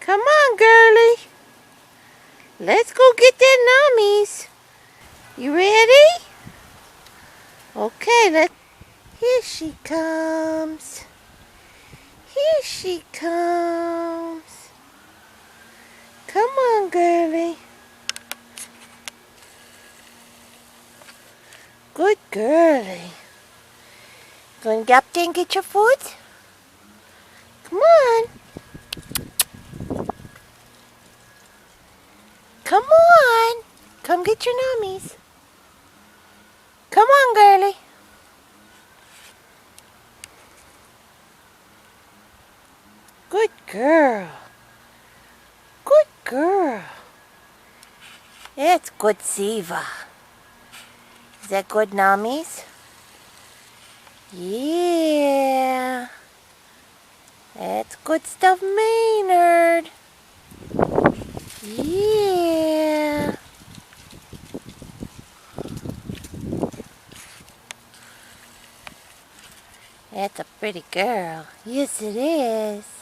Come on, girlie. Let's go get their nummies. You ready? Okay, let's... Here she comes. Here she comes. Come on, girlie. Good girlie. Gonna get up there and get your food? Come on. Come on. Come get your nummies. Come on, girlie. Good girl. Good girl. That's good, Siva. Is that good, nummies? Yeah. That's good stuff, Maynard. Yeah. That's a pretty girl. Yes, it is.